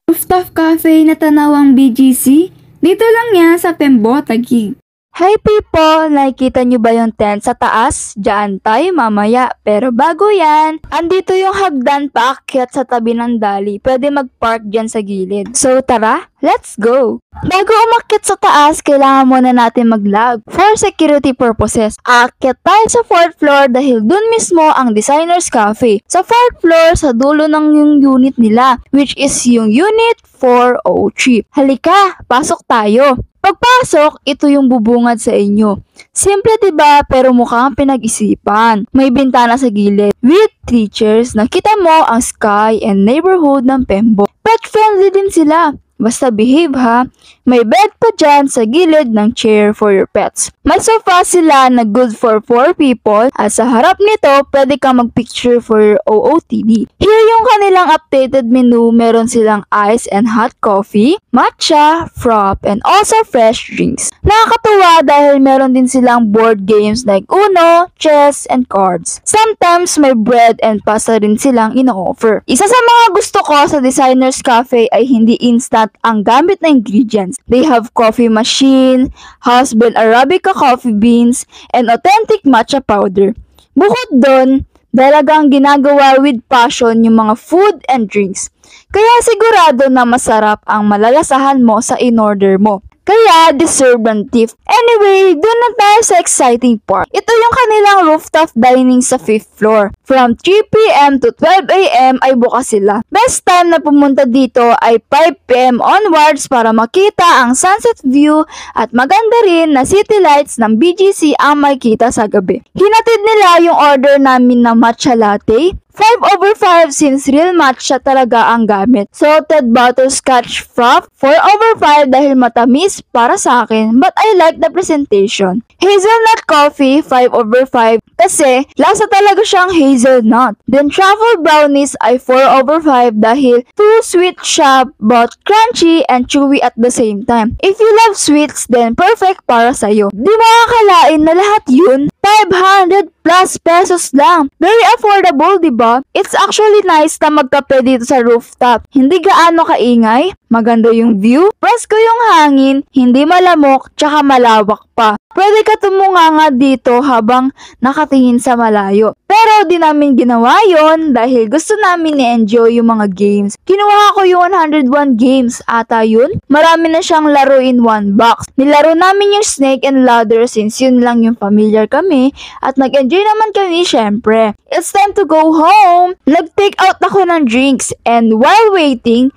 Rooftop Cafe na tanawang BGC? Dito lang yan sa Pembo, Taguig. Hey people! Nakikita nyo ba yung tent sa taas? Diyan tayo mamaya. Pero bago yan, andito yung hagdan paakyat sa tabi ng dali. Pwede mag-park dyan sa gilid. So tara, let's go! Bago umakyat sa taas, kailangan muna natin mag-log for security purposes. Aakyat tayo sa 4th floor dahil dun mismo ang Designer's Cafe. Sa 4th floor, sa dulo ng yung unit nila, which is yung Unit 403. Halika, pasok tayo! Pagpasok, ito yung bubungad sa inyo. Simple diba pero mukhang pinag-isipan. May bintana sa gilid with 3 chairs. Nakita mo ang sky and neighborhood ng Pembo. Pet friendly din sila. Basta behave ha. May bed pa dyan sa gilid ng chair for your pets. May sofa sila na good for 4 people at sa harap nito pwede kang mag-picture for your OOTD. Here yung kanilang updated menu. Meron silang ice and hot coffee, matcha, frap, and also fresh drinks. Nakakatuwa dahil meron din silang board games like Uno, chess, and cards. Sometimes may bread and pasta rin silang ino-offer. Isa sa mga gusto ko sa Designer's Cafe ay hindi instant ang gamit na ingredients. They have coffee machine, house-blend Arabica coffee beans, and authentic matcha powder. Bukod doon, talagang ginagawa with passion yung mga food and drinks. Kaya sigurado na masarap ang malalasahan mo sa in-order mo. Kaya deserve ng tip. Anyway, doon na tayo sa exciting part. Ito yung kanilang rooftop dining sa 5th floor. From 3 p.m. to 12 a.m. ay bukas sila. Best time na pumunta dito ay 5 p.m. onwards para makita ang sunset view at maganda rin na city lights ng BGC ang makikita sa gabi. Hinatid nila yung order namin na matcha latte. 5/5 since real matcha talaga ang gamit. Salted butterscotch frap 4/5 dahil matamis para sa akin but I like the presentation. Hazelnut coffee 5/5 kasi lasa talaga siyang hazelnut. Then truffle brownies ay 4/5 dahil too sweet siya but crunchy and chewy at the same time. If you love sweets then perfect para sa'yo. Di makakalain na lahat yun 500 plus pesos lang. Very affordable, di ba? It's actually nice na magkape dito sa rooftop. Hindi gaano kaingay, maganda yung view, presko yung hangin, hindi malamok, tsaka malawak pa. Pwede ka tumunganga dito habang nakatingin sa malayo. Pero di namin ginawa yon dahil gusto namin i-enjoy yung mga games. Kinuha ko yung 101 games ata yun. Marami na siyang laro in one box. Nilaro namin yung snake and ladder since yun lang yung familiar kami at nag-enjoy naman kami syempre. It's time to go home! Nag-take out ako ng drinks and while waiting,